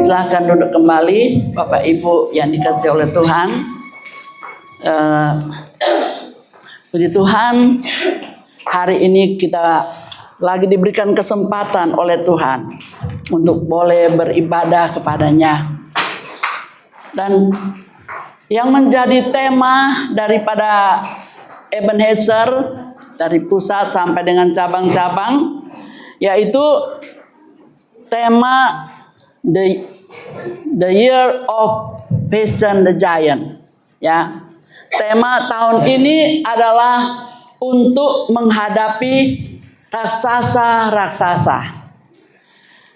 Silahkan duduk kembali, Bapak Ibu yang dikasihi oleh Tuhan. Puji Tuhan, hari ini kita lagi diberikan kesempatan oleh Tuhan untuk boleh beribadah kepadanya. Dan yang menjadi tema daripada Ebenezer dari pusat sampai dengan cabang-cabang, yaitu tema The Year of Facing the Giant. Ya, tema tahun ini adalah untuk menghadapi raksasa-raksasa.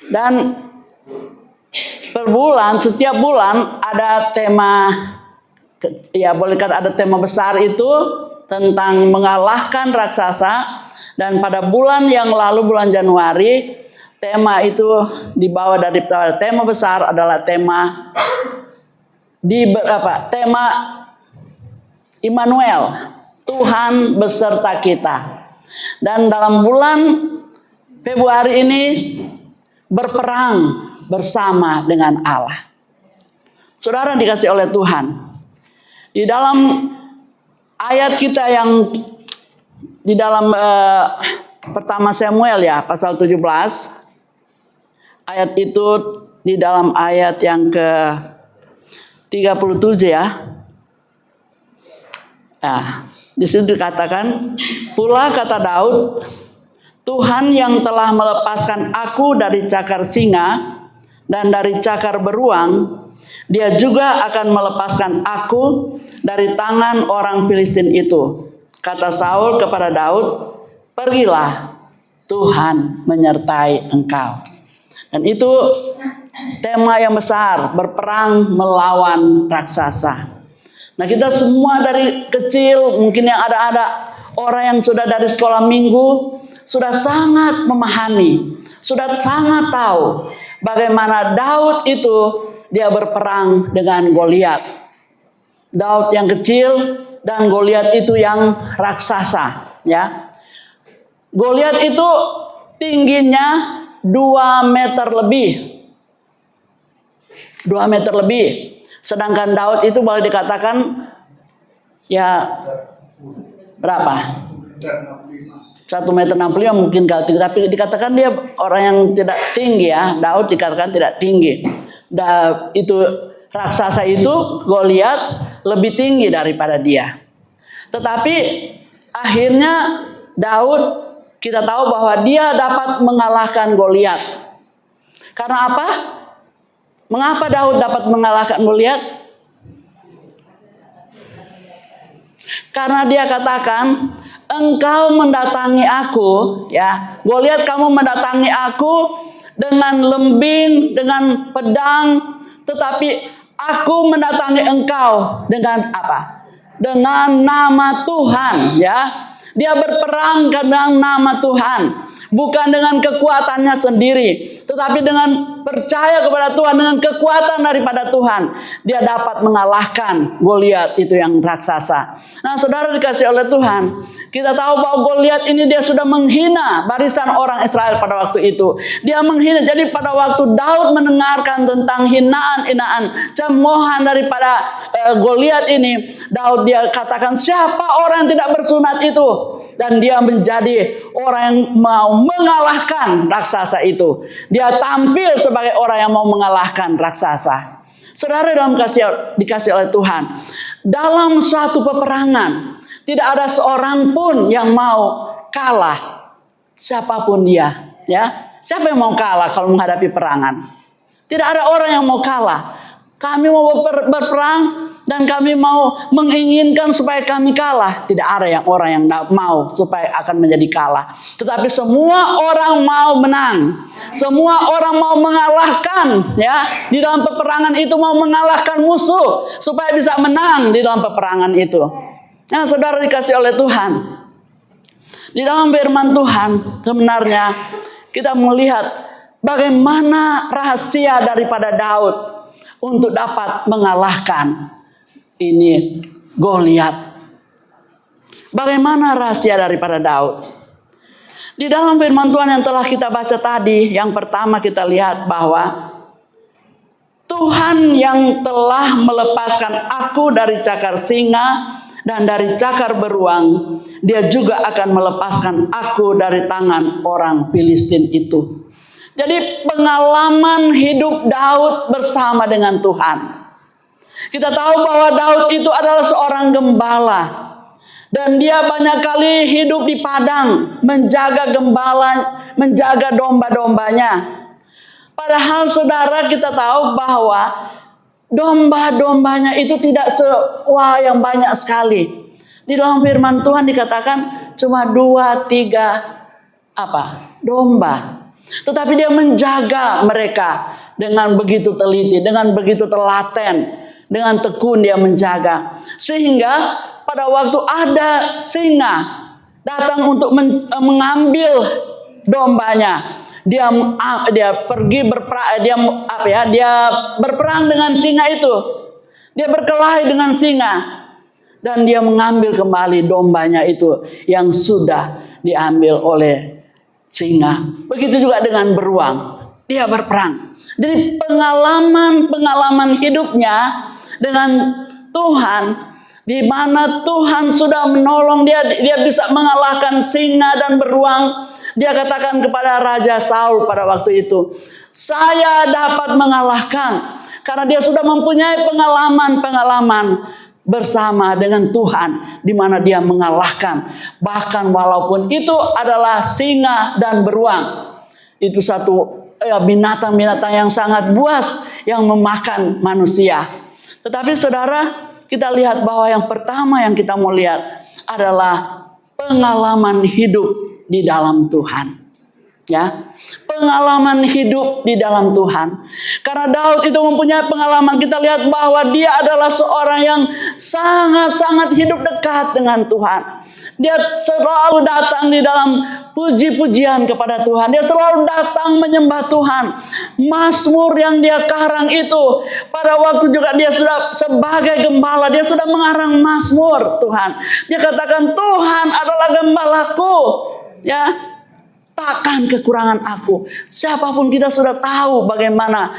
Dan per bulan, setiap bulan ada tema, ya boleh kata ada tema besar itu tentang mengalahkan raksasa. Dan pada bulan yang lalu, bulan Januari, tema itu dibawa dari tema besar adalah tema tema Immanuel, Tuhan beserta kita. Dan dalam bulan Februari ini berperang bersama dengan Allah. Saudara dikasih oleh Tuhan, di dalam ayat kita yang di dalam pertama Samuel ya, pasal 17. Ayat itu di dalam ayat yang ke-37 ya. Nah, di situ dikatakan, pula kata Daud, Tuhan yang telah melepaskan aku dari cakar singa dan dari cakar beruang, Dia juga akan melepaskan aku dari tangan orang Filistin itu. Kata Saul kepada Daud, pergilah, Tuhan menyertai engkau. Dan itu tema yang besar, berperang melawan raksasa. Nah, kita semua dari kecil, mungkin yang ada orang yang sudah dari sekolah minggu, sudah sangat memahami, sudah sangat tahu bagaimana Daud itu dia berperang dengan Goliat. Daud yang kecil dan Goliat itu yang raksasa, ya. Goliat itu tingginya 2 meter lebih. 2 meter lebih. Sedangkan Daud itu boleh dikatakan ya berapa? 1,65 meter mungkin kali, tapi dikatakan dia orang yang tidak tinggi ya. Daud dikatakan tidak tinggi. Itu raksasa itu Goliat lebih tinggi daripada dia. Tetapi akhirnya Daud, kita tahu bahwa dia dapat mengalahkan Goliat. Karena apa? Mengapa Daud dapat mengalahkan Goliat? Karena dia katakan, engkau mendatangi aku, ya. Goliat, kamu mendatangi aku dengan lembing, dengan pedang, tetapi aku mendatangi engkau dengan apa? Dengan nama Tuhan, ya. Dia berperang dengan nama Tuhan, bukan dengan kekuatannya sendiri, tetapi dengan percaya kepada Tuhan, dengan kekuatan daripada Tuhan, dia dapat mengalahkan Goliat itu yang raksasa. Nah, saudara dikasih oleh Tuhan, kita tahu bahwa Goliat ini dia sudah menghina barisan orang Israel pada waktu itu. Dia menghina. Jadi pada waktu Daud mendengarkan tentang hinaan-hinaan, cemoohan daripada Goliat ini, Daud dia katakan, siapa orang yang tidak bersunat itu? Dan dia menjadi orang yang mau mengalahkan raksasa itu. Dia tampil sebagai orang yang mau mengalahkan raksasa. Saudara dikasih oleh Tuhan, dalam suatu peperangan tidak ada seorang pun yang mau kalah, siapapun dia, ya. Siapa yang mau kalah kalau menghadapi perangan? Tidak ada orang yang mau kalah. Kami mau berperang dan kami mau menginginkan supaya kami kalah. Tidak ada orang yang mau supaya akan menjadi kalah. Tetapi semua orang mau menang. Semua orang mau mengalahkan, ya. Di dalam peperangan itu mau mengalahkan musuh supaya bisa menang di dalam peperangan itu. Nah, saudara dikasih oleh Tuhan, di dalam firman Tuhan sebenarnya kita melihat bagaimana rahasia daripada Daud untuk dapat mengalahkan ini Goliat. Bagaimana rahasia daripada Daud? Di dalam firman Tuhan yang telah kita baca tadi, yang pertama kita lihat bahwa Tuhan yang telah melepaskan aku dari cakar singa dan dari cakar beruang, Dia juga akan melepaskan aku dari tangan orang Filistin itu. Jadi pengalaman hidup Daud bersama dengan Tuhan. Kita tahu bahwa Daud itu adalah seorang gembala. Dan dia banyak kali hidup di padang, menjaga gembala, menjaga domba-dombanya. Padahal saudara, kita tahu bahwa domba-dombanya itu tidak yang banyak sekali. Di dalam firman Tuhan dikatakan cuma 2-3 domba. Tetapi dia menjaga mereka dengan begitu teliti, dengan begitu telaten, dengan tekun dia menjaga. Sehingga pada waktu ada singa datang untuk mengambil dombanya, dia pergi dia berperang dengan singa itu. Dia berkelahi dengan singa dan dia mengambil kembali dombanya itu yang sudah diambil oleh singa. Begitu juga dengan beruang. Dia berperang. Jadi pengalaman hidupnya dengan Tuhan, di mana Tuhan sudah menolong dia bisa mengalahkan singa dan beruang. Dia katakan kepada Raja Saul pada waktu itu, saya dapat mengalahkan. Karena dia sudah mempunyai pengalaman bersama dengan Tuhan, di mana dia mengalahkan. Bahkan walaupun itu adalah singa dan beruang. Itu satu binatang-binatang yang sangat buas yang memakan manusia. Tetapi saudara, kita lihat bahwa yang pertama yang kita mau lihat adalah pengalaman hidup di dalam Tuhan. Ya, pengalaman hidup di dalam Tuhan. Karena Daud itu mempunyai pengalaman, kita lihat bahwa dia adalah seorang yang sangat-sangat hidup dekat dengan Tuhan. Dia selalu datang di dalam puji-pujian kepada Tuhan. Dia selalu datang menyembah Tuhan. Mazmur yang dia karang itu, pada waktu juga dia sudah sebagai gembala, dia sudah mengarang mazmur Tuhan. Dia katakan, Tuhan adalah gembalaku. Ya, takkan kekurangan aku. Siapapun kita sudah tahu bagaimana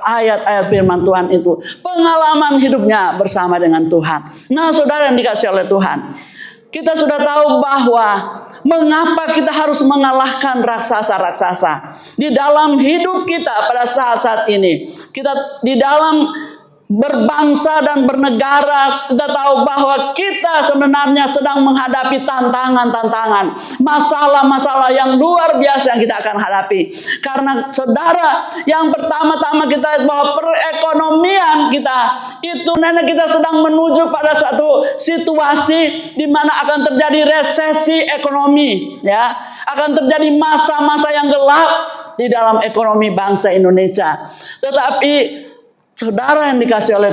ayat-ayat firman Tuhan itu. Pengalaman hidupnya bersama dengan Tuhan. Nah, saudara yang dikasih oleh Tuhan, kita sudah tahu bahwa mengapa kita harus mengalahkan raksasa-raksasa di dalam hidup kita pada saat-saat ini. Kita di dalam berbangsa dan bernegara, kita tahu bahwa kita sebenarnya sedang menghadapi tantangan-tantangan, masalah-masalah yang luar biasa yang kita akan hadapi. Karena saudara, yang pertama-tama kita lihat bahwa perekonomian kita itu, kita sedang menuju pada satu situasi di mana akan terjadi resesi ekonomi, ya, akan terjadi masa-masa yang gelap di dalam ekonomi bangsa Indonesia. Tetapi saudara yang dikasih oleh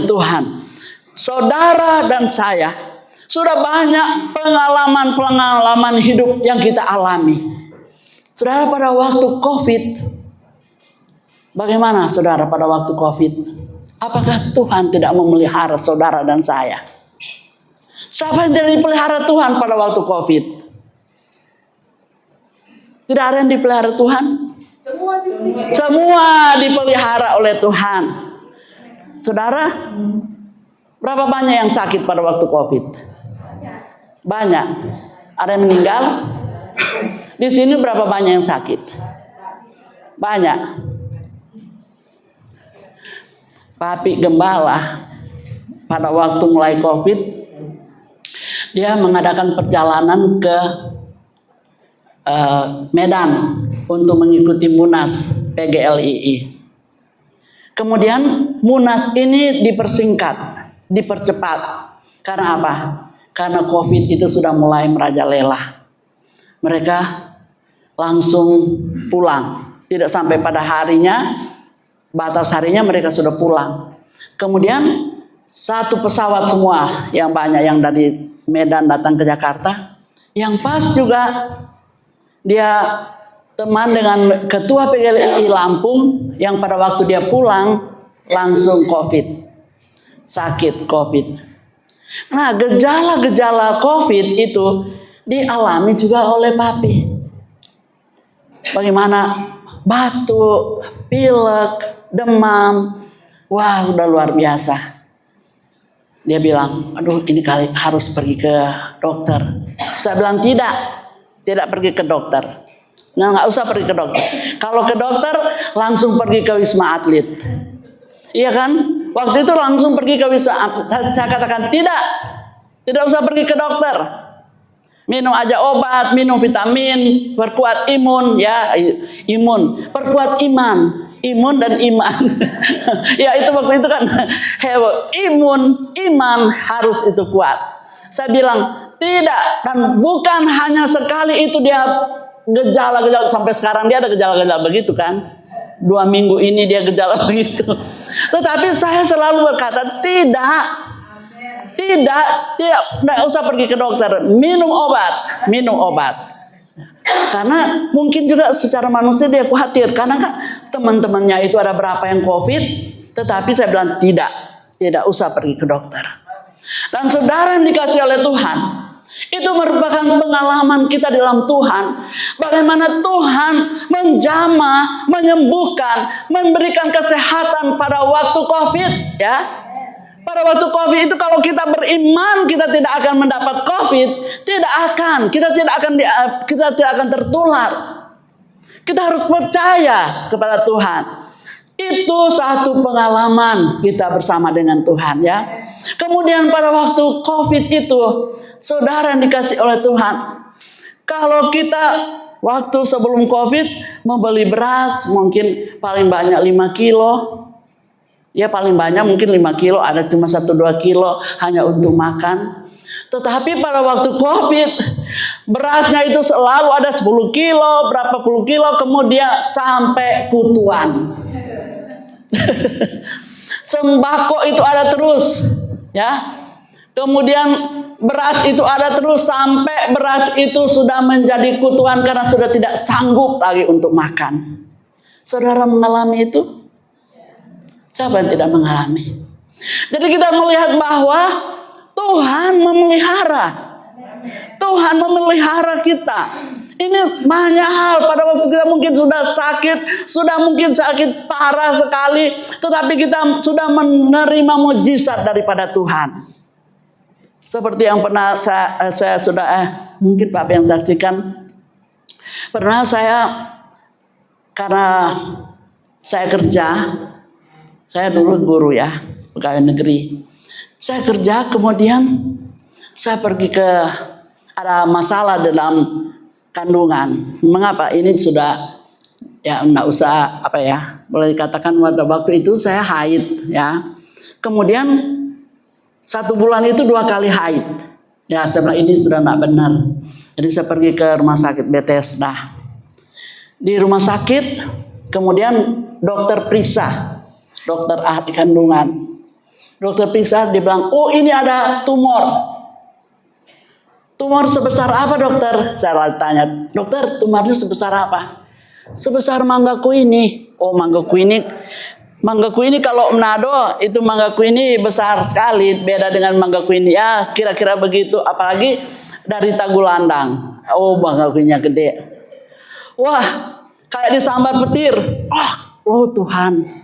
Tuhan, saudara dan saya sudah banyak pengalaman hidup yang kita alami. Saudara, pada waktu COVID, bagaimana saudara pada waktu COVID? Apakah Tuhan tidak memelihara saudara dan saya? Siapa yang tidak dipelihara Tuhan pada waktu COVID? Tidak ada yang dipelihara Tuhan? Semua dipelihara oleh Tuhan. Saudara, berapa banyak yang sakit pada waktu COVID? Banyak. Ada yang meninggal? Di sini berapa banyak yang sakit? Banyak. Papi gembala pada waktu mulai COVID, dia mengadakan perjalanan ke Medan untuk mengikuti Munas PGLII. Kemudian Munas ini dipersingkat, dipercepat. Karena apa? Karena COVID itu sudah mulai merajalela. Mereka langsung pulang. Tidak sampai pada harinya, batas harinya mereka sudah pulang. Kemudian satu pesawat semua yang banyak yang dari Medan datang ke Jakarta. Yang pas juga dia teman dengan ketua PGLII Lampung yang pada waktu dia pulang langsung COVID, sakit COVID. Nah, gejala-gejala COVID itu dialami juga oleh papi. Bagaimana? Batuk, pilek, demam. Wah, udah luar biasa. Dia bilang, aduh ini kali harus pergi ke dokter. Saya bilang tidak pergi ke dokter. Nah, nggak usah pergi ke dokter. Kalau ke dokter langsung pergi ke Wisma Atlet. Iya kan? Waktu itu langsung pergi ke Wisma Atlet. Saya katakan tidak usah pergi ke dokter. Minum aja obat, minum vitamin, perkuat imun, ya imun, perkuat imun dan iman. Ya itu waktu itu kan iman harus itu kuat. Saya bilang tidak, dan bukan hanya sekali itu dia gejala-gejala, sampai sekarang dia ada gejala-gejala begitu kan. 2 minggu ini dia gejala begitu. Tetapi saya selalu berkata tidak usah pergi ke dokter, minum obat. Karena mungkin juga secara manusia dia khawatir, karena kan teman-temannya itu ada berapa yang COVID, tetapi saya bilang tidak usah pergi ke dokter. Dan saudara yang dikasih oleh Tuhan, itu merupakan pengalaman kita dalam Tuhan. Bagaimana Tuhan menjamah, menyembuhkan, memberikan kesehatan pada waktu COVID, ya. Pada waktu COVID itu kalau kita beriman kita tidak akan mendapat COVID, kita tidak akan tertular. Kita harus percaya kepada Tuhan. Itu satu pengalaman kita bersama dengan Tuhan, ya. Kemudian pada waktu COVID itu, saudara yang dikasih oleh Tuhan, kalau kita waktu sebelum COVID membeli beras mungkin paling banyak 5 kilo. Ya paling banyak mungkin 5 kilo, ada cuma 1-2 kilo hanya untuk makan. Tetapi pada waktu COVID, berasnya itu selalu ada 10 kilo, berapa puluh kilo, kemudian sampai kutuan. Sembako itu ada terus, ya. Kemudian beras itu ada terus sampai beras itu sudah menjadi kutuan karena sudah tidak sanggup lagi untuk makan. Saudara mengalami itu? Siapa yang tidak mengalami? Jadi kita melihat bahwa Tuhan memelihara. Tuhan memelihara kita. Ini banyak hal pada waktu kita mungkin sudah sakit parah sekali, tetapi kita sudah menerima mujizat daripada Tuhan. Seperti yang pernah saya sudah mungkin Pak yang saksikan. Pernah karena saya kerja. Saya dulu guru ya, pegawai negeri. Saya kerja, kemudian saya pergi ada masalah dalam kandungan. Mengapa? Ini sudah, ya enggak usah boleh dikatakan pada waktu itu saya haid ya. Kemudian 1 bulan itu 2 kali haid. Ya saya bilang ini sudah enggak benar. Jadi saya pergi ke rumah sakit Bethesda. Di rumah sakit, kemudian dokter periksa. Dokter ahli kandungan. Dokter periksa, dia bilang, oh ini ada tumor. Tumor sebesar apa dokter? Saya tanya, dokter tumornya sebesar apa? Sebesar manggaku ini. Oh manggaku ini kalau Manado itu manggaku ini besar sekali. Beda dengan manggaku ini. Ya kira-kira begitu. Apalagi dari Tagulandang. Oh manggakunya gede. Wah kayak disambar petir. Oh Tuhan.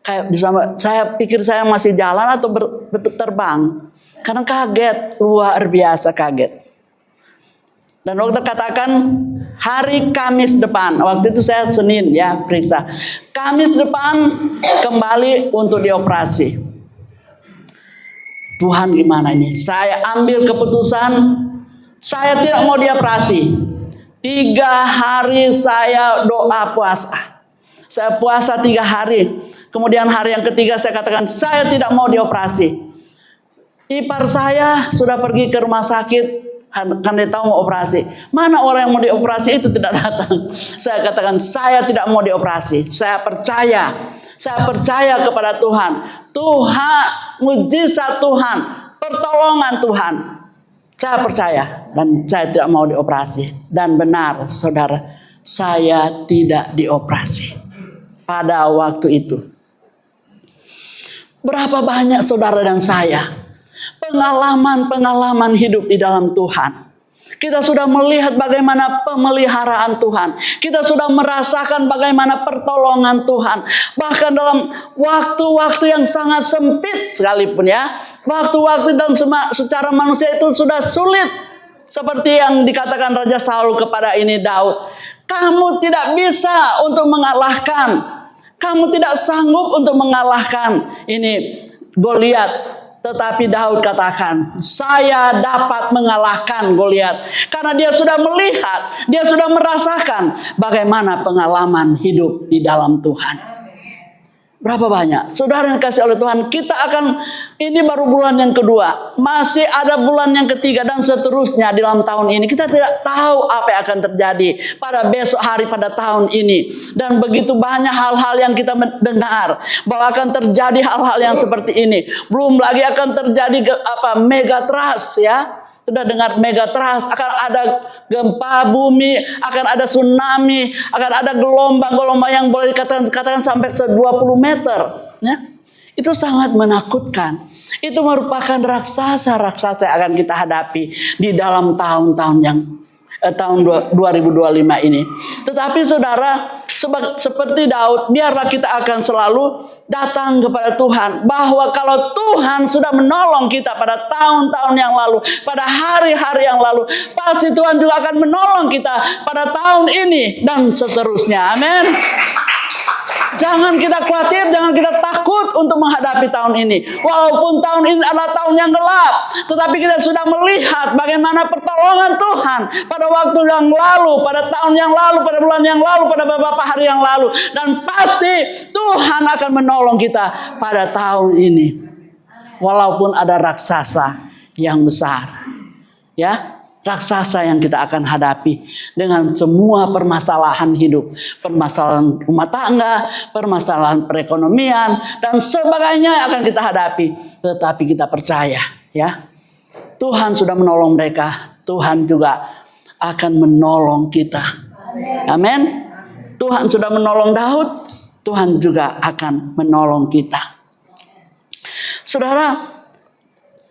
Kayak saya pikir saya masih jalan atau terbang, karena kaget, luar biasa kaget. Dan dokter katakan hari Kamis depan, waktu itu saya Senin ya periksa, Kamis depan kembali untuk dioperasi. Tuhan gimana ini? Saya ambil keputusan, saya tidak mau dioperasi. 3 hari saya doa puasa. Saya puasa 3 hari. Kemudian hari yang ketiga saya katakan saya tidak mau dioperasi. Ipar saya sudah pergi ke rumah sakit kan dia tahu mau operasi. Mana orang yang mau dioperasi itu tidak datang. Saya katakan saya tidak mau dioperasi. Saya percaya kepada Tuhan. Tuhan, mujizat Tuhan, pertolongan Tuhan. Saya percaya dan saya tidak mau dioperasi. Dan benar saudara, saya tidak dioperasi pada waktu itu. Berapa banyak saudara dan saya pengalaman-pengalaman hidup di dalam Tuhan. Kita sudah melihat bagaimana pemeliharaan Tuhan. Kita sudah merasakan bagaimana pertolongan Tuhan. Bahkan dalam waktu-waktu yang sangat sempit sekalipun ya. Waktu-waktu dalam secara manusia itu sudah sulit. Seperti yang dikatakan Raja Saul kepada ini Daud. Kamu tidak bisa untuk mengalahkan. Kamu tidak sanggup untuk mengalahkan ini Goliat. Tetapi Daud katakan, saya dapat mengalahkan Goliat. Karena dia sudah melihat, dia sudah merasakan bagaimana pengalaman hidup di dalam Tuhan. Berapa banyak? Saudara yang kasih oleh Tuhan, kita akan, ini baru bulan yang kedua. Masih ada bulan yang ketiga dan seterusnya di dalam tahun ini. Kita tidak tahu apa yang akan terjadi pada besok hari, pada tahun ini. Dan begitu banyak hal-hal yang kita dengar. Bahwa akan terjadi hal-hal yang seperti ini. Belum lagi akan terjadi megatrust ya. Sudah dengar megatrust, akan ada gempa bumi, akan ada tsunami, akan ada gelombang-gelombang yang boleh dikatakan sampai 20 meter. Ya. Itu sangat menakutkan. Itu merupakan raksasa-raksasa yang akan kita hadapi di dalam tahun-tahun yang tahun 2025 ini. Tetapi saudara, seperti Daud, biarlah kita akan selalu datang kepada Tuhan. Bahwa kalau Tuhan sudah menolong kita pada tahun-tahun yang lalu, pada hari-hari yang lalu, pasti Tuhan juga akan menolong kita pada tahun ini dan seterusnya. Amin. Jangan kita khawatir, jangan kita takut untuk menghadapi tahun ini. Walaupun tahun ini adalah tahun yang gelap, tetapi kita sudah melihat bagaimana pertolongan Tuhan pada waktu yang lalu, pada tahun yang lalu, pada bulan yang lalu, pada beberapa hari yang lalu. Dan pasti Tuhan akan menolong kita pada tahun ini. Walaupun ada raksasa yang besar. Ya, raksasa yang kita akan hadapi dengan semua permasalahan hidup, permasalahan rumah tangga, permasalahan perekonomian dan sebagainya akan kita hadapi. Tetapi kita percaya, ya, Tuhan sudah menolong mereka, Tuhan juga akan menolong kita. Amin. Tuhan sudah menolong Daud, Tuhan juga akan menolong kita. Saudara,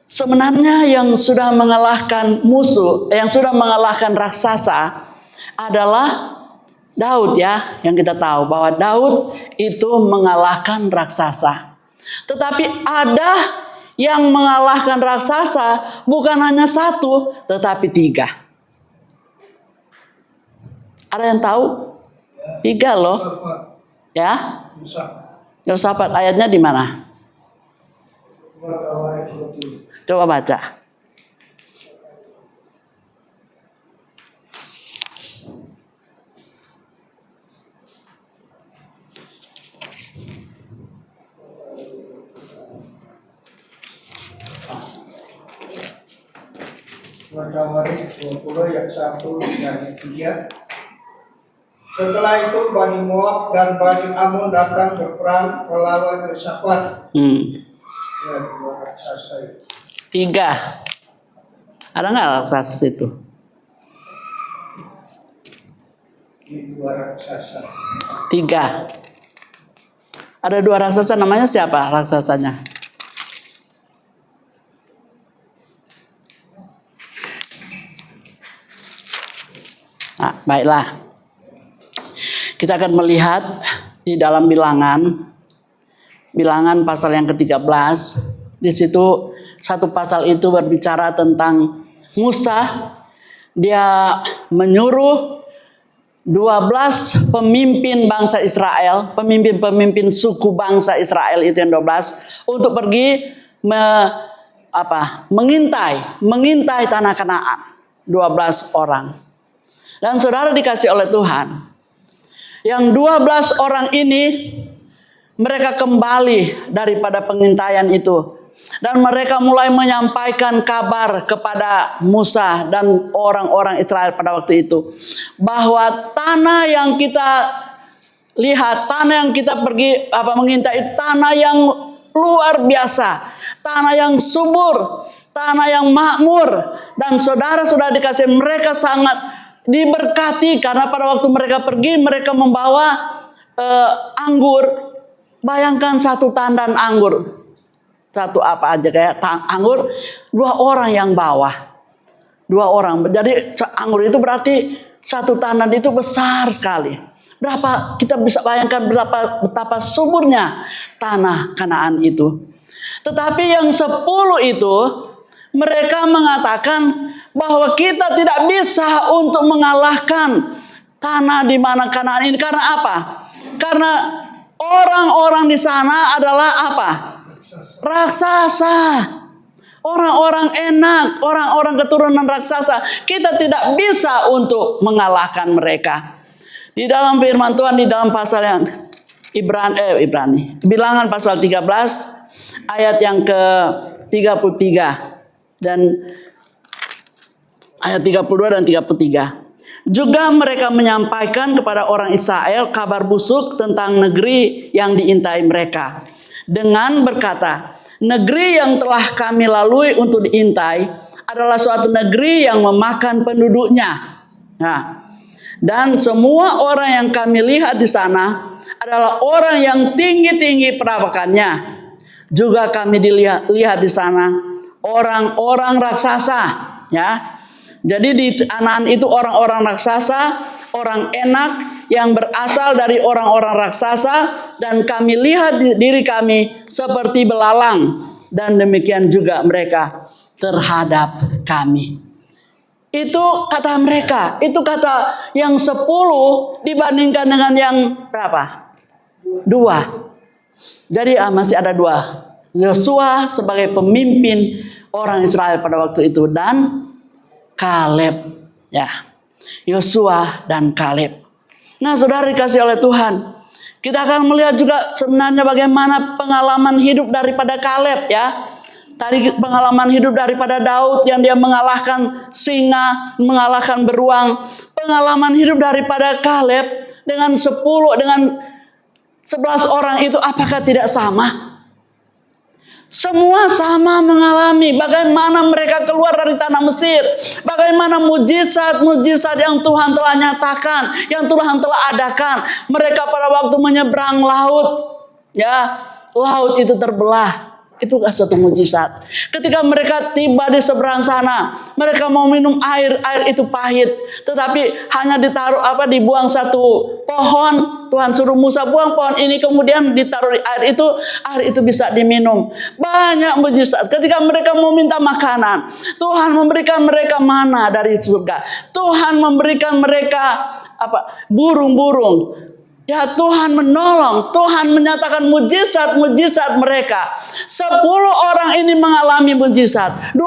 sebenarnya yang sudah mengalahkan musuh, yang sudah mengalahkan raksasa adalah Daud ya. Yang kita tahu bahwa Daud itu mengalahkan raksasa. Tetapi ada yang mengalahkan raksasa bukan hanya satu, tetapi 3. Ada yang tahu? 3 loh. Ya? Yosafat ayatnya di mana? Coba baca. Tawarikh 20 ayat 1 dan 3. Setelah itu Bani Moab dan Bani Ammon datang berperang melawan Yosafat. Ya, 2 raksasa itu. 3. Ada nggak raksasa itu? 2 raksasa. 3. Ada 2 raksasa, namanya siapa raksasanya? Nah, baiklah. Kita akan melihat di dalam Bilangan pasal yang ke-13. Di situ satu pasal itu berbicara tentang Musa. Dia menyuruh 12 pemimpin bangsa Israel, pemimpin suku bangsa Israel itu yang 12, untuk pergi mengintai tanah Kanaan. 12 orang. Dan saudara dikasih oleh Tuhan, yang 12 orang ini mereka kembali daripada pengintaian itu. Dan mereka mulai menyampaikan kabar kepada Musa dan orang-orang Israel pada waktu itu. Bahwa tanah yang kita lihat, tanah yang kita pergi mengintai, tanah yang luar biasa. Tanah yang subur, tanah yang makmur. Dan saudara sudah dikasih, mereka sangat diberkati karena pada waktu mereka pergi, mereka membawa anggur. Bayangkan satu tandan anggur, satu apa aja kayak anggur, 2 orang yang bawa. 2 orang. Jadi anggur itu berarti satu tanah itu besar sekali. Berapa kita bisa bayangkan betapa suburnya tanah Kanaan itu. Tetapi yang 10 itu mereka mengatakan bahwa kita tidak bisa untuk mengalahkan tanah di mana Kanaan ini. Karena apa? Karena orang-orang di sana adalah apa? Raksasa. Orang-orang enak, orang-orang keturunan raksasa. Kita tidak bisa untuk mengalahkan mereka. Di dalam firman Tuhan, di dalam pasal yang Bilangan pasal 13 ayat yang ke-33 dan ayat 32 dan 33. Juga mereka menyampaikan kepada orang Israel kabar busuk tentang negeri yang diintai mereka dengan berkata, negeri yang telah kami lalui untuk diintai adalah suatu negeri yang memakan penduduknya. Nah, dan semua orang yang kami lihat di sana adalah orang yang tinggi-tinggi perawakannya. Juga kami lihat di sana orang-orang raksasa, ya. Jadi di Kanaan itu orang-orang raksasa, orang enak yang berasal dari orang-orang raksasa, dan kami lihat diri kami seperti belalang, dan demikian juga mereka terhadap kami. Itu kata mereka, itu kata yang 10 dibandingkan dengan yang berapa? 2. Jadi masih ada 2. Yosua sebagai pemimpin orang Israel pada waktu itu dan Kaleb, ya. Yosua dan Kaleb. Nah, saudara dikasih oleh Tuhan, kita akan melihat juga sebenarnya bagaimana pengalaman hidup daripada Kaleb, ya. Tadi pengalaman hidup daripada Daud yang dia mengalahkan singa, mengalahkan beruang. Pengalaman hidup daripada Kaleb dengan 11 orang itu apakah tidak sama? Semua sama mengalami bagaimana mereka keluar dari tanah Mesir. Bagaimana mujizat-mujizat yang Tuhan telah nyatakan, yang Tuhan telah adakan. Mereka pada waktu menyeberang laut, ya, laut itu terbelah. Itu satu mujizat. Ketika mereka tiba di seberang sana, mereka mau minum air itu pahit. Tetapi hanya dibuang satu pohon. Tuhan suruh Musa buang pohon ini, kemudian ditaruh di air itu bisa diminum. Banyak mujizat. Ketika mereka mau minta makanan, Tuhan memberikan mereka mana dari surga. Tuhan memberikan mereka burung-burung. Ya, Tuhan menolong, Tuhan menyatakan mujizat-mujizat mereka. 10 orang ini mengalami mujizat. 12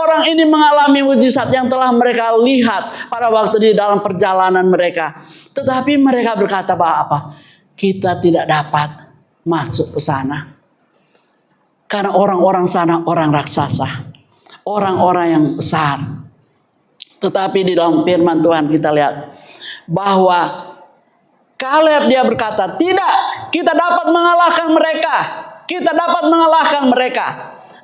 orang ini mengalami mujizat yang telah mereka lihat pada waktu di dalam perjalanan mereka. Tetapi mereka berkata apa? Kita tidak dapat masuk ke sana. Karena orang-orang sana orang raksasa. Orang-orang yang besar. Tetapi di dalam firman Tuhan kita lihat bahwa Kaleb dia berkata, tidak, kita dapat mengalahkan mereka. Kita dapat mengalahkan mereka.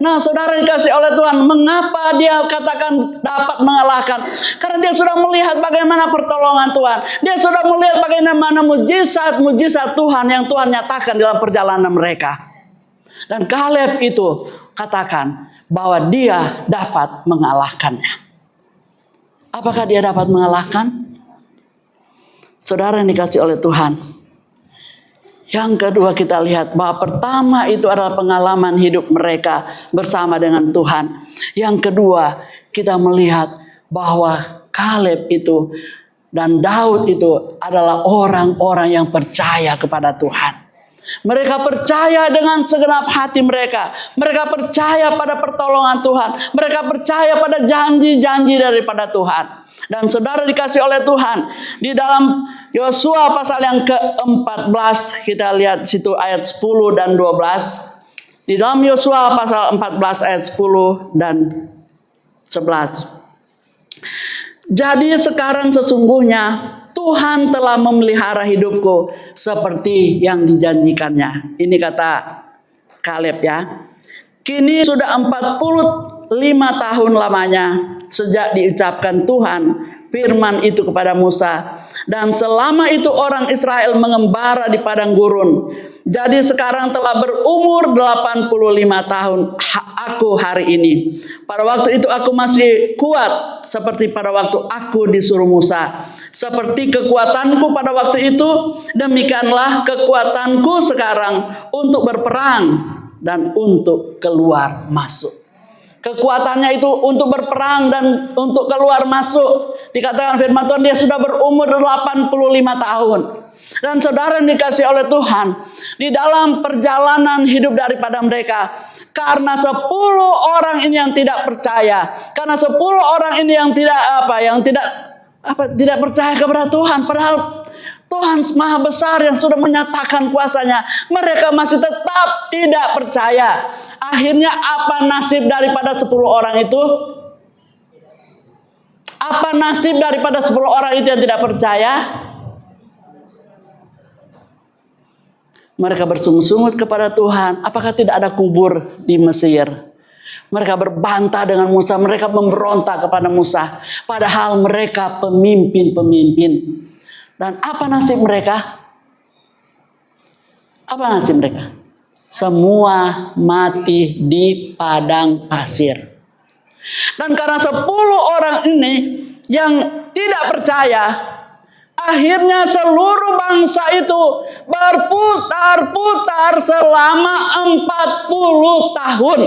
Nah, saudara dikasih oleh Tuhan, mengapa dia katakan dapat mengalahkan? Karena dia sudah melihat bagaimana pertolongan Tuhan. Dia sudah melihat bagaimana mujizat-mujizat Tuhan yang Tuhan nyatakan dalam perjalanan mereka. Dan Kaleb itu katakan bahwa dia dapat mengalahkannya. Apakah dia dapat mengalahkan? Saudara yang dikasih oleh Tuhan. Yang kedua kita lihat bahwa pertama itu adalah pengalaman hidup mereka bersama dengan Tuhan. Yang kedua kita melihat bahwa Kaleb itu dan Daud itu adalah orang-orang yang percaya kepada Tuhan. Mereka percaya dengan segenap hati mereka. Mereka percaya pada pertolongan Tuhan. Mereka percaya pada janji-janji daripada Tuhan. Dan saudara dikasih oleh Tuhan, di dalam Yosua pasal yang ke-14, kita lihat situ ayat 10 dan 12. Di dalam Yosua pasal 14 ayat 10 dan 11. Jadi sekarang sesungguhnya Tuhan telah memelihara hidupku seperti yang dijanjikannya. Ini kata Kaleb, ya. Kini sudah 45 tahun lamanya sejak diucapkan Tuhan firman itu kepada Musa. Dan selama itu orang Israel mengembara di padang gurun. Jadi sekarang telah berumur 85 tahun aku hari ini. Pada waktu itu aku masih kuat seperti pada waktu aku disuruh Musa. Seperti kekuatanku pada waktu itu, demikianlah kekuatanku sekarang untuk berperang dan untuk keluar masuk. Kekuatannya itu untuk berperang dan untuk keluar masuk. Dikatakan firman Tuhan, dia sudah berumur 85 tahun. Dan saudara yang dikasih oleh Tuhan, di dalam perjalanan hidup daripada mereka, karena 10 orang ini yang tidak percaya, karena 10 orang ini yang tidak percaya kepada Tuhan, padahal Tuhan Maha Besar yang sudah menyatakan kuasanya, mereka masih tetap tidak percaya. Akhirnya apa nasib daripada 10 orang itu? Apa nasib daripada 10 orang itu yang tidak percaya? Mereka bersungut-sungut kepada Tuhan. Apakah tidak ada kubur di Mesir? Mereka berbantah dengan Musa. Mereka memberontak kepada Musa. Padahal mereka pemimpin-pemimpin. Dan apa nasib mereka? Apa nasib mereka? Semua mati di padang pasir. Dan karena 10 orang ini yang tidak percaya, akhirnya seluruh bangsa itu berputar-putar selama 40 tahun.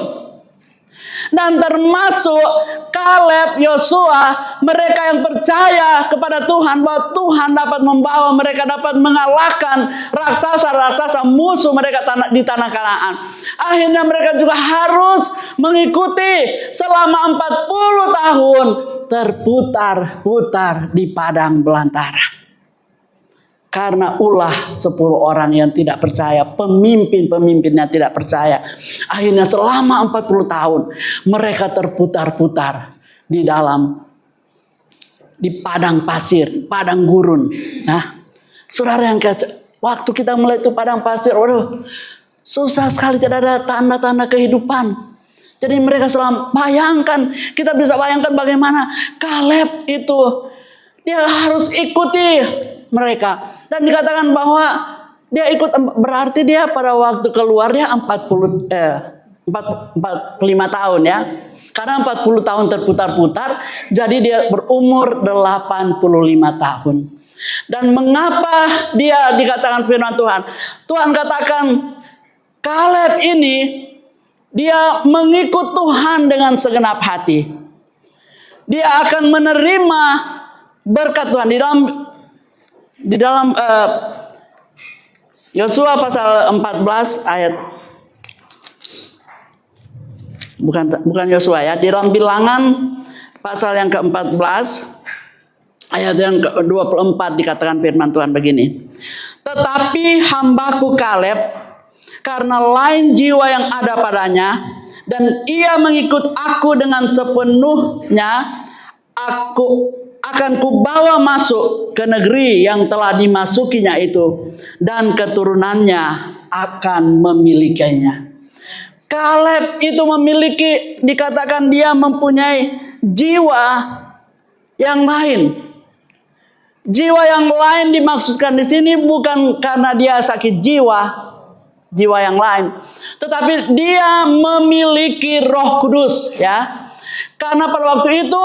Dan termasuk Kaleb, Yosua, mereka yang percaya kepada Tuhan bahwa Tuhan dapat membawa mereka, dapat mengalahkan raksasa-raksasa musuh mereka di tanah Kanaan. Akhirnya mereka juga harus mengikuti selama 40 tahun terputar-putar di padang belantara. Karena ulah 10 orang yang tidak percaya, pemimpin-pemimpinnya tidak percaya. Akhirnya selama 40 tahun mereka terputar-putar di padang pasir, padang gurun. Nah, saudara yang waktu kita mulai itu padang pasir, waduh, susah sekali, tidak ada tanda-tanda kehidupan. Jadi mereka selalu bayangkan, kita bisa bayangkan bagaimana Kaleb itu, dia harus ikuti mereka. Dan dikatakan bahwa dia ikut, berarti dia pada waktu keluar dia 45 tahun ya. Karena 40 tahun terputar-putar, jadi dia berumur 85 tahun. Dan mengapa dia dikatakan firman Tuhan? Tuhan katakan Kaleb ini dia mengikut Tuhan dengan segenap hati. Dia akan menerima berkat Tuhan di dalam Yosua pasal 14 ayat, bukan Yosua ya, di dalam Bilangan pasal yang ke-14 ayat yang ke-24 dikatakan firman Tuhan begini. Tetapi hambaku Kaleb, karena lain jiwa yang ada padanya, dan ia mengikut aku dengan sepenuhnya, aku akan kubawa masuk ke negeri yang telah dimasukinya itu, dan keturunannya akan memilikinya. Kaleb itu memiliki, dikatakan dia mempunyai jiwa yang lain. Jiwa yang lain dimaksudkan di sini bukan karena dia sakit jiwa yang lain, tetapi dia memiliki Roh Kudus ya. Karena pada waktu itu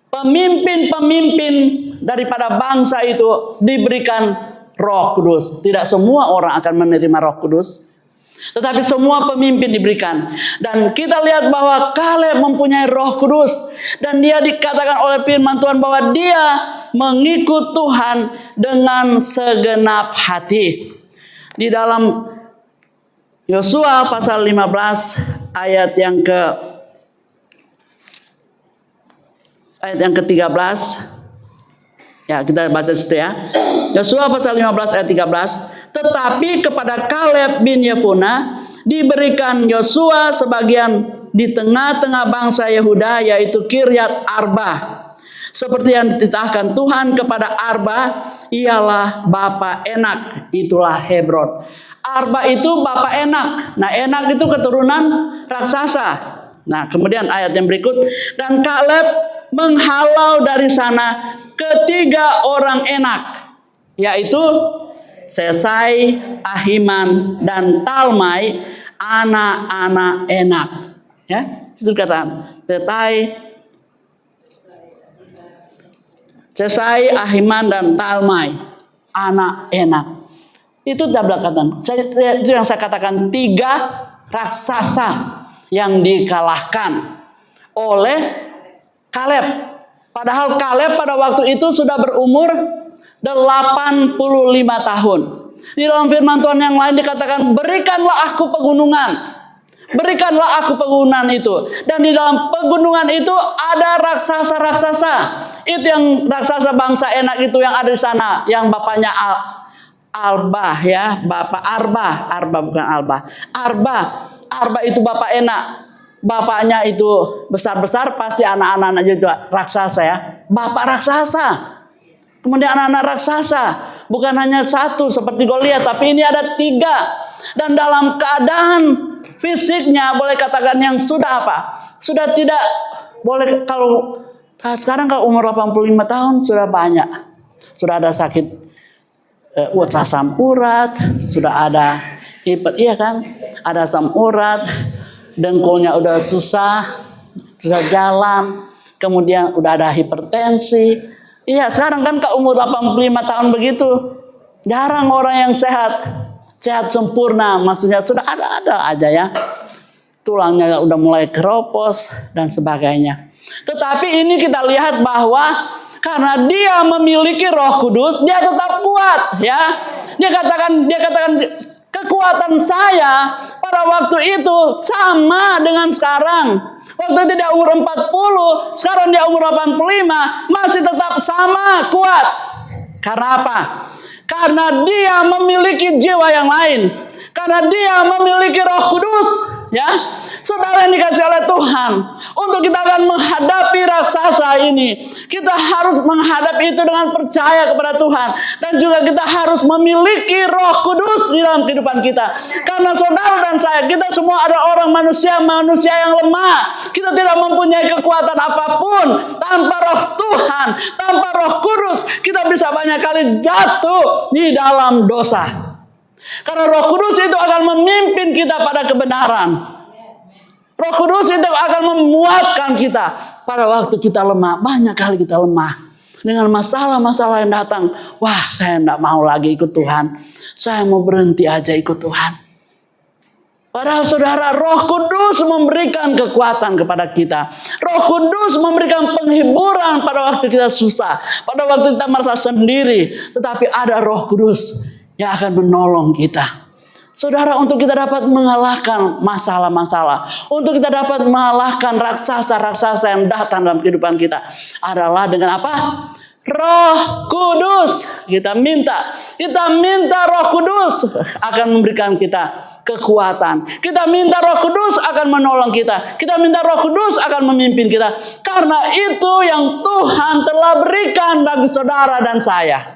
pemimpin-pemimpin daripada bangsa itu diberikan Roh Kudus. Tidak semua orang akan menerima Roh Kudus, tetapi semua pemimpin diberikan. Dan kita lihat bahwa Kaleb mempunyai Roh Kudus, dan dia dikatakan oleh firman Tuhan bahwa dia mengikut Tuhan dengan segenap hati. Di dalam Yosua pasal 15 ayat yang ke-13. Ya, kita baca situ ya. Yosua pasal 15 ayat 13. Tetapi kepada Kaleb bin Yefune diberikan Yosua sebagian di tengah-tengah bangsa Yehuda, yaitu Kiryat Arba. Seperti yang dititahkan Tuhan kepada Arba, ialah bapa Enak, itulah Hebron. Arba itu bapa Enak. Nah, Enak itu keturunan raksasa. Nah, kemudian ayat yang berikut, dan Kaleb menghalau dari sana 3 orang Enak, yaitu Sesai, Ahiman, dan Talmai, anak-anak Enak. Ya, itu kata Sesai, Ahiman, dan Talmai, anak Enak. Itu kata. Itu yang saya katakan 3 raksasa yang dikalahkan oleh Kaleb. Padahal Kaleb pada waktu itu sudah berumur 85 tahun. Di dalam firman Tuhan yang lain dikatakan, berikanlah aku pegunungan. Berikanlah aku pegunungan itu. Dan di dalam pegunungan itu ada raksasa-raksasa. Itu yang raksasa bangsa Enak itu yang ada di sana. Yang bapaknya Arbah, ya, bapak Arbah bukan Albah. Arbah itu bapak Enak. Bapaknya itu besar-besar, pasti anak-anaknya itu raksasa, ya. Bapak raksasa. Kemudian anak-anak raksasa. Bukan hanya 1 seperti Goliat, tapi ini ada 3. Dan dalam keadaan fisiknya boleh katakan yang sudah apa? Sudah tidak boleh, kalau sekarang kalau umur 85 tahun sudah banyak. Sudah ada sakit asam urat, sudah ada iya kan? Ada asam urat, dengkulnya udah susah jalan, kemudian udah ada hipertensi. Iya, sekarang kan ke umur 85 tahun begitu, jarang orang yang sehat sempurna, maksudnya sudah ada aja, ya. Tulangnya udah mulai keropos dan sebagainya. Tetapi ini kita lihat bahwa karena dia memiliki Roh Kudus, dia tetap kuat, ya. Dia katakan kekuatan saya pada waktu itu sama dengan sekarang. Waktu itu dia umur 40, sekarang dia umur 85, masih tetap sama kuat. Karena apa? Karena dia memiliki jiwa yang lain. Karena dia memiliki Roh Kudus, ya. Saudara yang dikasih oleh Tuhan, untuk kita akan menghadapi raksasa ini, kita harus menghadapi itu dengan percaya kepada Tuhan. Dan juga kita harus memiliki Roh Kudus di dalam kehidupan kita. Karena saudara dan saya, kita semua ada orang manusia yang lemah. Kita tidak mempunyai kekuatan apapun. Tanpa Roh Tuhan, tanpa Roh Kudus, kita bisa banyak kali jatuh di dalam dosa. Karena Roh Kudus itu akan memimpin kita pada kebenaran. Roh Kudus itu akan memuatkan kita pada waktu kita lemah. Banyak kali kita lemah dengan masalah-masalah yang datang. Wah, saya tidak mau lagi ikut Tuhan. Saya mau berhenti aja ikut Tuhan. Padahal saudara, Roh Kudus memberikan kekuatan kepada kita. Roh Kudus memberikan penghiburan pada waktu kita susah, pada waktu kita merasa sendiri. Tetapi ada Roh Kudus yang akan menolong kita. Saudara, untuk kita dapat mengalahkan masalah-masalah, untuk kita dapat mengalahkan raksasa-raksasa yang datang dalam kehidupan kita, adalah dengan apa? Roh Kudus. Kita minta Roh Kudus akan memberikan kita kekuatan. Kita minta Roh Kudus akan menolong kita. Kita minta Roh Kudus akan memimpin kita. Karena itu yang Tuhan telah berikan bagi saudara dan saya.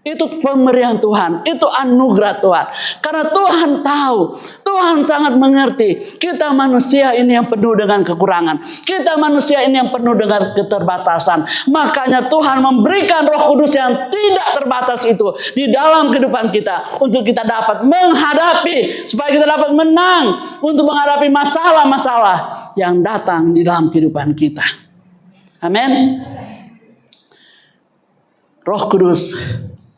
Itu pemberian Tuhan, itu anugerah Tuhan. Karena Tuhan tahu, Tuhan sangat mengerti. Kita manusia ini yang penuh dengan kekurangan. Kita manusia ini yang penuh dengan keterbatasan. Makanya Tuhan memberikan Roh Kudus yang tidak terbatas itu di dalam kehidupan kita. Untuk kita dapat menghadapi, supaya kita dapat menang untuk menghadapi masalah-masalah yang datang di dalam kehidupan kita. Amin. Roh Kudus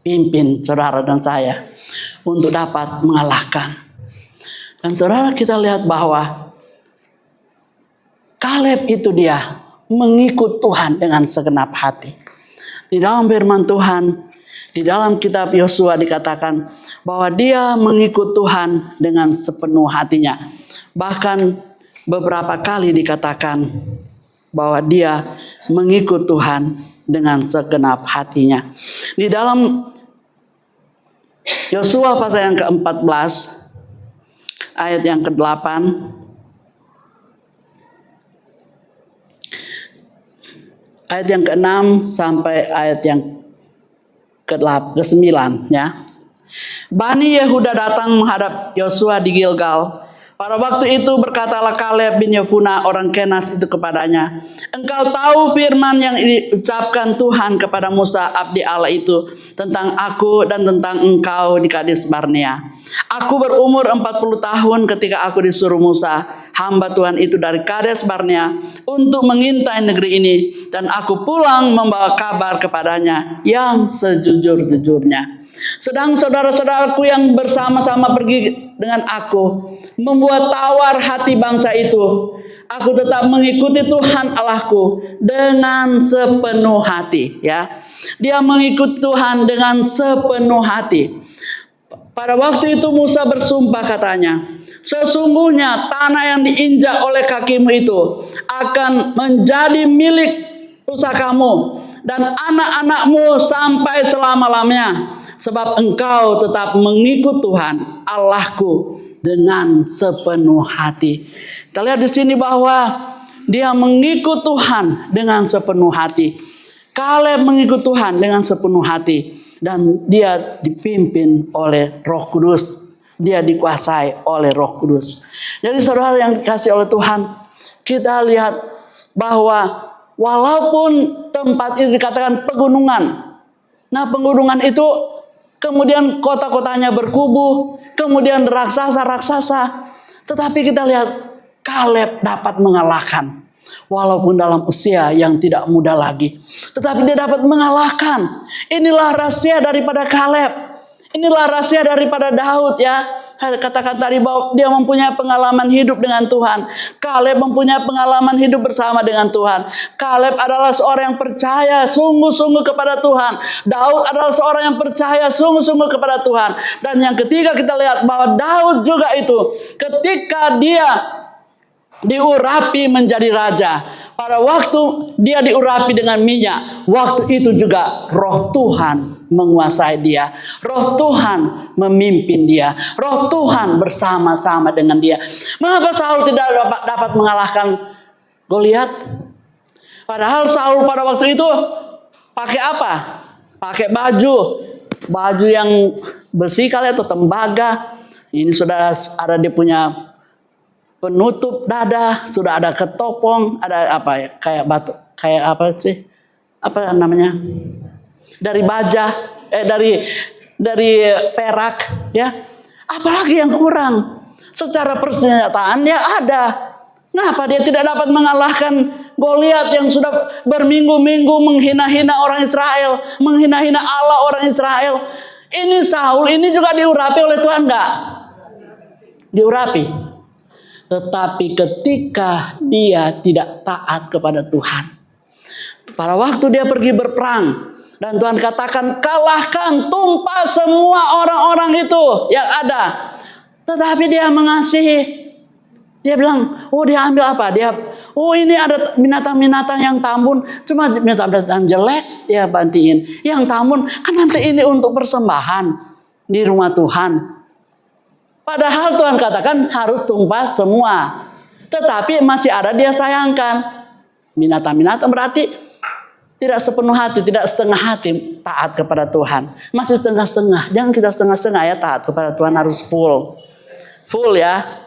pimpin saudara dan saya untuk dapat mengalahkan. Dan saudara, kita lihat bahwa Kaleb itu dia mengikut Tuhan dengan segenap hati. Di dalam firman Tuhan, di dalam kitab Yosua dikatakan bahwa dia mengikut Tuhan dengan sepenuh hatinya. Bahkan beberapa kali dikatakan bahwa dia mengikut Tuhan dengan segenap hatinya. Di dalam Yosua pasal yang ke-14 ayat yang ke-8, ayat yang ke-6 sampai ayat yang ke-9, ya. Bani Yehuda datang menghadap Yosua di Gilgal Pada waktu itu berkatalah Kaleb bin Yefune orang Kenas itu kepadanya, engkau tahu firman yang diucapkan Tuhan kepada Musa abdi Allah itu tentang aku dan tentang engkau di Kades Barnea. Aku berumur 40 tahun ketika aku disuruh Musa hamba Tuhan itu dari Kades Barnea untuk mengintai negeri ini, dan aku pulang membawa kabar kepadanya yang sejujur-jujurnya. Sedang saudara-saudaraku yang bersama-sama pergi dengan aku membuat tawar hati bangsa itu. Aku tetap mengikuti Tuhan Allahku dengan sepenuh hati. Ya, dia mengikuti Tuhan dengan sepenuh hati. Pada waktu itu Musa bersumpah katanya, sesungguhnya tanah yang diinjak oleh kakimu itu akan menjadi milik pusakamu dan anak-anakmu sampai selama-lamanya. Sebab engkau tetap mengikut Tuhan Allahku dengan sepenuh hati. Kita lihat di sini bahwa dia mengikut Tuhan dengan sepenuh hati. Kaleb mengikut Tuhan dengan sepenuh hati. Dan dia dipimpin oleh Roh Kudus. Dia dikuasai oleh Roh Kudus. Jadi saudara yang dikasih oleh Tuhan, kita lihat bahwa walaupun tempat itu dikatakan pegunungan. Nah, pegunungan itu kemudian kota-kotanya berkubu, kemudian raksasa-raksasa. Tetapi kita lihat Kaleb dapat mengalahkan. Walaupun dalam usia yang tidak muda lagi. Tetapi dia dapat mengalahkan. Inilah rahasia daripada Kaleb. Inilah rahasia daripada Daud ya. Katakan tadi bahwa dia mempunyai pengalaman hidup dengan Tuhan. Kaleb mempunyai pengalaman hidup bersama dengan Tuhan. Kaleb adalah seorang yang percaya sungguh-sungguh kepada Tuhan. Daud adalah seorang yang percaya sungguh-sungguh kepada Tuhan. Dan yang ketiga kita lihat bahwa Daud juga itu ketika dia diurapi menjadi raja. Pada waktu dia diurapi dengan minyak, waktu itu juga Roh Tuhan menguasai dia. Roh Tuhan memimpin dia. Roh Tuhan bersama-sama dengan dia. Mengapa Saul tidak dapat mengalahkan Goliat? Padahal Saul pada waktu itu pakai apa? Pakai baju yang besi kali atau tembaga. Ini sudah ada dia punya penutup dada, sudah ada ketopong, ada apa ya? Kayak batu, kayak apa sih? Apa namanya? Dari baja, dari perak, ya. Apalagi yang kurang? Secara persenjataan dia ada. Kenapa dia tidak dapat mengalahkan Goliat yang sudah berminggu-minggu menghina-hina orang Israel, menghina-hina Allah orang Israel? Ini Saul ini juga diurapi oleh Tuhan enggak? Diurapi. Tetapi ketika dia tidak taat kepada Tuhan, pada waktu dia pergi berperang dan Tuhan katakan kalahkan, tumpah semua orang-orang itu yang ada, tetapi dia mengasihi. Dia bilang, oh dia ambil apa? Ini ada binatang-binatang yang tambun, cuma binatang-binatang jelek dia bantiin. Yang tambun kan nanti ini untuk persembahan di rumah Tuhan. Padahal Tuhan katakan harus tumpah semua. Tetapi masih ada dia sayangkan. Binatang-binatang berarti tidak sepenuh hati, tidak setengah hati taat kepada Tuhan. Masih setengah-setengah. Jangan kita setengah-setengah ya taat kepada Tuhan, harus full. Full ya.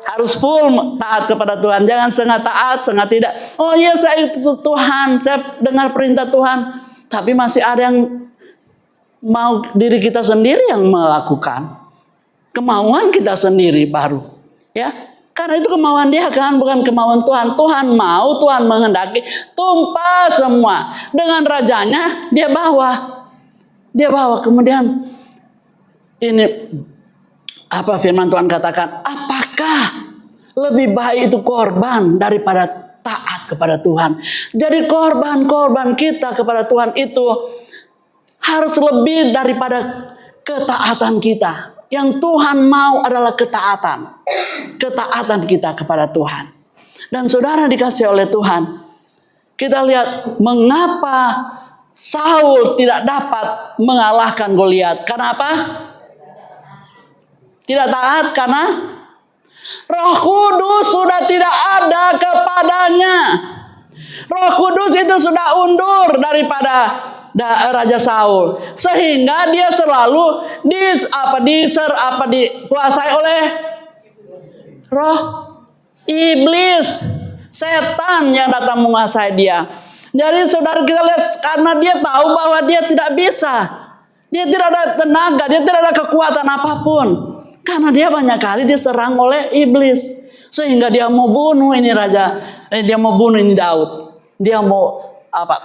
Harus full taat kepada Tuhan. Jangan setengah taat, setengah tidak. Oh iya saya itu Tuhan, saya dengar perintah Tuhan. Tapi masih ada yang mau diri kita sendiri yang melakukan. Kemauan kita sendiri baru, ya, karena itu kemauan dia kan, bukan kemauan Tuhan. Tuhan mau, Tuhan menghendaki, tumpah semua. Dengan rajanya dia bawa, kemudian ini apa firman Tuhan katakan? Apakah lebih baik itu korban daripada taat kepada Tuhan? Jadi korban kita kepada Tuhan itu harus lebih daripada ketaatan kita. Yang Tuhan mau adalah ketaatan kita kepada Tuhan. Dan saudara dikasih oleh Tuhan, kita lihat mengapa Saul tidak dapat mengalahkan Goliat. Karena apa? Tidak taat karena Roh Kudus sudah tidak ada kepadanya. Roh Kudus itu sudah undur daripada Raja Saul, sehingga dia selalu dikuasai oleh roh iblis, setan yang datang menguasai dia. Jadi saudara, kita lihat, karena dia tahu bahwa dia tidak bisa, dia tidak ada tenaga, dia tidak ada kekuatan apapun, karena dia banyak kali diserang oleh iblis, sehingga dia mau bunuh ini raja, dia mau bunuh ini Daud, dia mau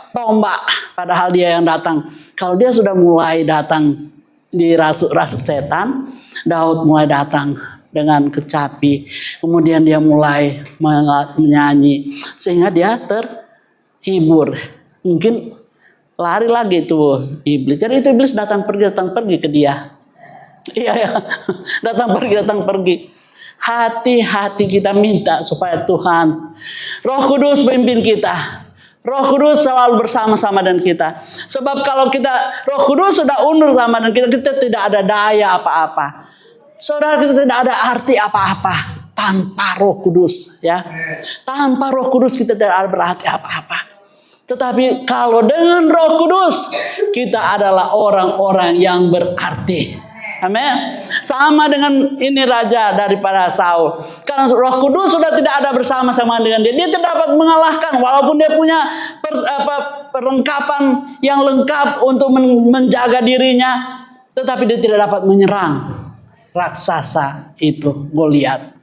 tombak, padahal dia yang datang. Kalau dia sudah mulai datang dirasuk-rasuk setan, Daud mulai datang dengan kecapi, kemudian dia mulai menyanyi, sehingga dia terhibur. Mungkin lari lagi tuh iblis. Jadi itu iblis datang pergi ke dia. Iya ya, datang pergi. Hati-hati kita minta supaya Tuhan Roh Kudus pimpin kita. Roh Kudus selalu bersama-sama dengan kita. Sebab kalau Roh Kudus sudah undur sama dengan kita tidak ada daya apa-apa. Saudara, kita tidak ada arti apa-apa tanpa Roh Kudus, ya. Tanpa Roh Kudus kita tidak ada berarti apa-apa. Tetapi kalau dengan Roh Kudus, kita adalah orang-orang yang berarti. Amin. Sama dengan ini raja daripada Saul. Karena Roh Kudus sudah tidak ada bersama-sama dengan dia. Dia tidak dapat mengalahkan, walaupun dia punya perlengkapan yang lengkap untuk menjaga dirinya, tetapi dia tidak dapat menyerang raksasa itu, Goliat.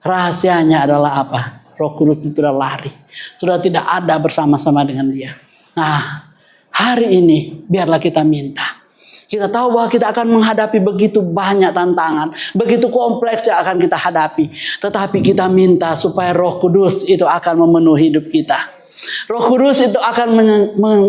Rahasianya adalah apa? Roh Kudus itu sudah lari, sudah tidak ada bersama-sama dengan dia. Nah, hari ini biarlah kita minta. Kita tahu bahwa kita akan menghadapi begitu banyak tantangan, begitu kompleks yang akan kita hadapi. Tetapi kita minta supaya Roh Kudus itu akan memenuhi hidup kita. Roh Kudus itu akan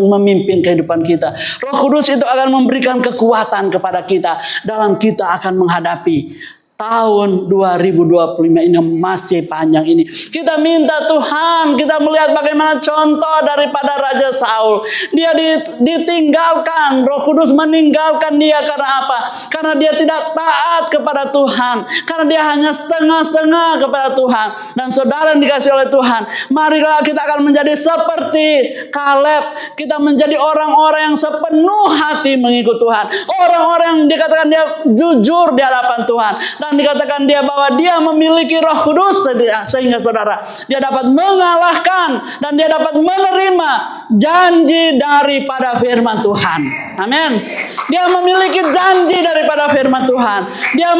memimpin kehidupan kita. Roh Kudus itu akan memberikan kekuatan kepada kita dalam kita akan menghadapi tahun 2025 ini masih panjang ini. Kita minta Tuhan, kita melihat bagaimana contoh daripada Raja Saul. Dia ditinggalkan, Roh Kudus meninggalkan dia karena apa? Karena dia tidak taat kepada Tuhan. Karena dia hanya setengah-setengah kepada Tuhan. Dan saudara yang dikasih oleh Tuhan, marilah kita akan menjadi seperti Kaleb. Kita menjadi orang-orang yang sepenuh hati mengikut Tuhan. Orang-orang yang dikatakan dia jujur di hadapan Tuhan. Dan dikatakan dia bahwa dia memiliki Roh Kudus, sehingga saudara, dia dapat mengalahkan dan dia dapat menerima janji daripada firman Tuhan. Amin. Dia memiliki janji daripada firman Tuhan. Dia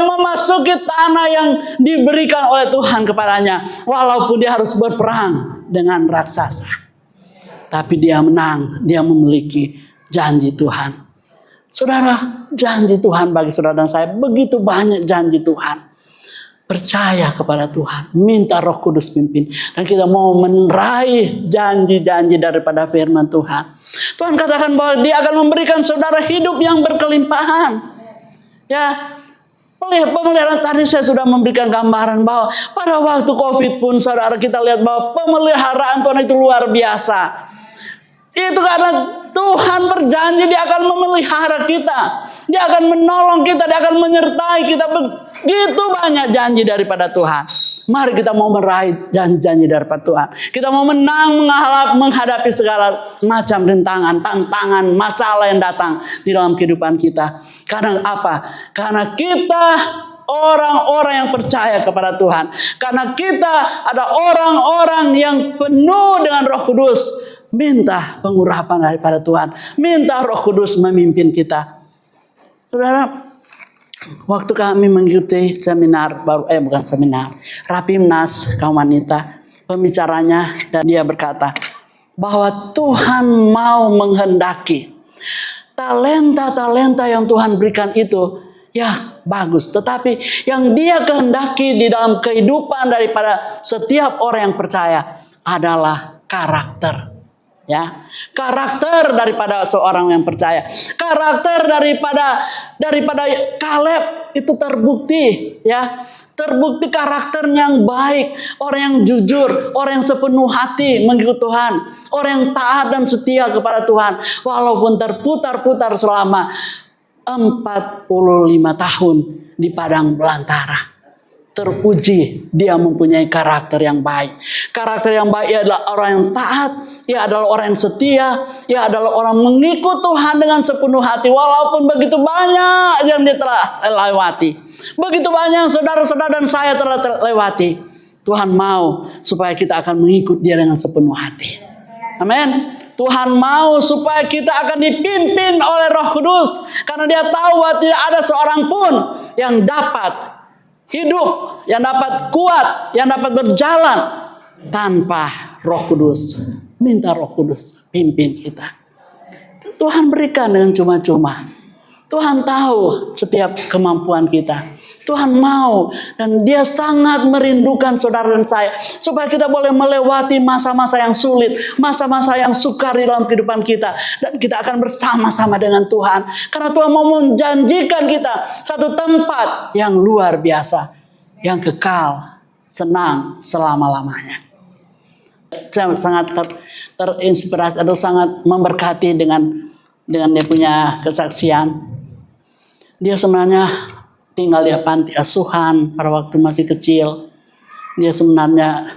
memasuki tanah yang diberikan oleh Tuhan kepadanya, walaupun dia harus berperang dengan raksasa. Tapi dia menang, dia memiliki janji Tuhan. Saudara, janji Tuhan bagi saudara dan saya begitu banyak janji Tuhan. Percaya kepada Tuhan, minta Roh Kudus pimpin, dan kita mau meraih janji-janji daripada firman Tuhan. Tuhan katakan bahwa Dia akan memberikan saudara hidup yang berkelimpahan. Ya, pemeliharaan tadi saya sudah memberikan gambaran bahwa pada waktu COVID pun saudara, kita lihat bahwa pemeliharaan Tuhan itu luar biasa. Itu karena Tuhan berjanji Dia akan memelihara kita. Dia akan menolong kita, Dia akan menyertai kita. Begitu banyak janji daripada Tuhan. Mari kita mau meraih janji daripada Tuhan. Kita mau menang menghadapi segala macam rintangan, tantangan, masalah yang datang di dalam kehidupan kita. Karena apa? Karena kita orang-orang yang percaya kepada Tuhan. Karena kita ada orang-orang yang penuh dengan Roh Kudus. Minta pengurapan daripada Tuhan. Minta Roh Kudus memimpin kita. Saudara, waktu kami mengikuti seminar Rapimnas kaum wanita, pembicaranya dan dia berkata bahwa Tuhan mau menghendaki talenta-talenta yang Tuhan berikan itu, ya bagus, tetapi yang Dia kehendaki di dalam kehidupan daripada setiap orang yang percaya adalah karakter. Ya, karakter daripada seorang yang percaya, karakter daripada Kaleb itu terbukti, ya, terbukti karakternya yang baik, orang yang jujur, orang yang sepenuh hati mengikut Tuhan, orang yang taat dan setia kepada Tuhan, walaupun terputar-putar selama 45 tahun di padang belantara. teruji dia mempunyai karakter yang baik. Karakter yang baik adalah orang yang taat, ia adalah orang yang setia, ia adalah orang mengikut Tuhan dengan sepenuh hati walaupun begitu banyak yang dia telah lewati. Begitu banyak saudara-saudara dan saya telah terlewati. Tuhan mau supaya kita akan mengikut dia dengan sepenuh hati. Amin. Tuhan mau supaya kita akan dipimpin oleh Roh Kudus. Karena dia tahu bahwa tidak ada seorang pun yang dapat hidup, yang dapat kuat, yang dapat berjalan tanpa Roh Kudus. Minta Roh Kudus pimpin kita. Tuhan berikan dengan cuma-cuma. Tuhan tahu setiap kemampuan kita. Tuhan mau dan dia sangat merindukan saudara dan saya supaya kita boleh melewati masa-masa yang sulit, masa-masa yang sukar di dalam kehidupan kita, dan kita akan bersama-sama dengan Tuhan. Karena Tuhan mau menjanjikan kita satu tempat yang luar biasa, yang kekal, senang selama-lamanya. Saya sangat terinspirasi atau sangat memberkati dengan dia punya kesaksian. Dia sebenarnya tinggal di panti asuhan pada waktu masih kecil. Dia sebenarnya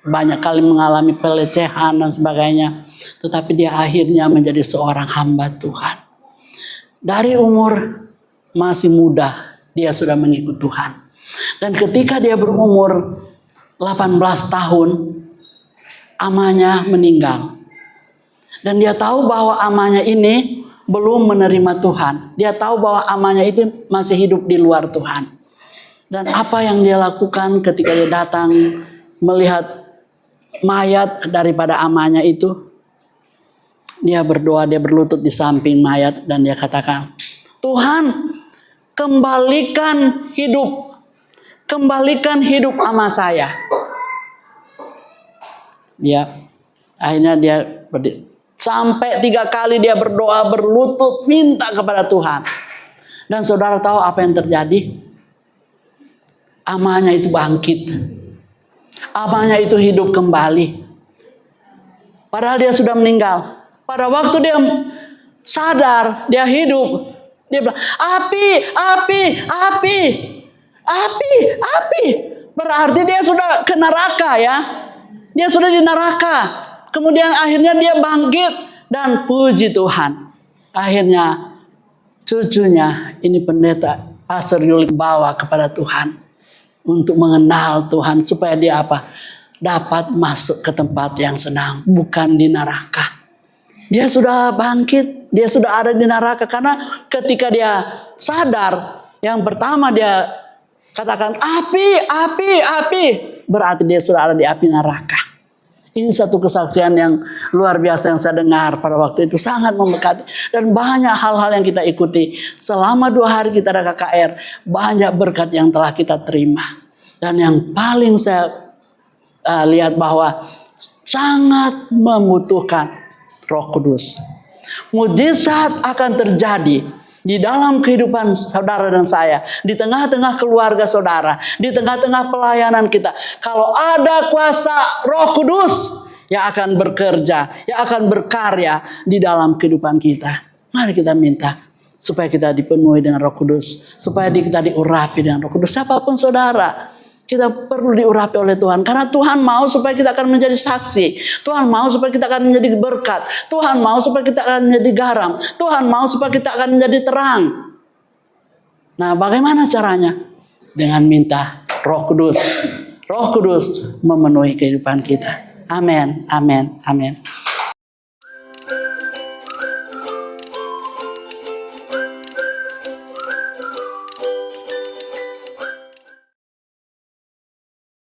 banyak kali mengalami pelecehan dan sebagainya. Tetapi dia akhirnya menjadi seorang hamba Tuhan. Dari umur masih muda, dia sudah mengikut Tuhan. Dan ketika dia berumur 18 tahun, amanya meninggal. Dan dia tahu bahwa amanya ini belum menerima Tuhan. Dia tahu bahwa amanya itu masih hidup di luar Tuhan. Dan apa yang dia lakukan ketika dia datang melihat mayat daripada amanya itu, dia berdoa, dia berlutut di samping mayat dan dia katakan, Tuhan, kembalikan hidup ama saya. Akhirnya dia sampai 3 kali dia berdoa, berlutut, minta kepada Tuhan. Dan saudara tahu apa yang terjadi? Amanya itu bangkit. Amanya itu hidup kembali. Padahal dia sudah meninggal. Pada waktu dia sadar, dia hidup, dia bilang, api. Berarti dia sudah ke neraka ya. Dia sudah di neraka. Kemudian akhirnya dia bangkit dan puji Tuhan. Akhirnya cucunya ini pendeta Pastor Yuli bawa kepada Tuhan untuk mengenal Tuhan supaya dia dapat masuk ke tempat yang senang, bukan di neraka. Dia sudah bangkit, dia sudah ada di neraka karena ketika dia sadar, yang pertama dia katakan api, berarti dia sudah ada di api neraka. Ini satu kesaksian yang luar biasa yang saya dengar pada waktu itu, sangat memberkati. Dan banyak hal-hal yang kita ikuti. Selama 2 hari kita ada KKR, banyak berkat yang telah kita terima. Dan yang paling saya lihat bahwa sangat membutuhkan Roh Kudus. Mujizat akan terjadi di dalam kehidupan saudara dan saya, di tengah-tengah keluarga saudara, di tengah-tengah pelayanan kita. Kalau ada kuasa Roh Kudus yang akan bekerja, yang akan berkarya di dalam kehidupan kita. Mari kita minta supaya kita dipenuhi dengan Roh Kudus, supaya kita diurapi dengan Roh Kudus. Siapapun saudara, kita perlu diurapi oleh Tuhan. Karena Tuhan mau supaya kita akan menjadi saksi. Tuhan mau supaya kita akan menjadi berkat. Tuhan mau supaya kita akan menjadi garam. Tuhan mau supaya kita akan menjadi terang. Nah, bagaimana caranya? Dengan minta Roh Kudus. Roh Kudus memenuhi kehidupan kita. Amin, amin, amin.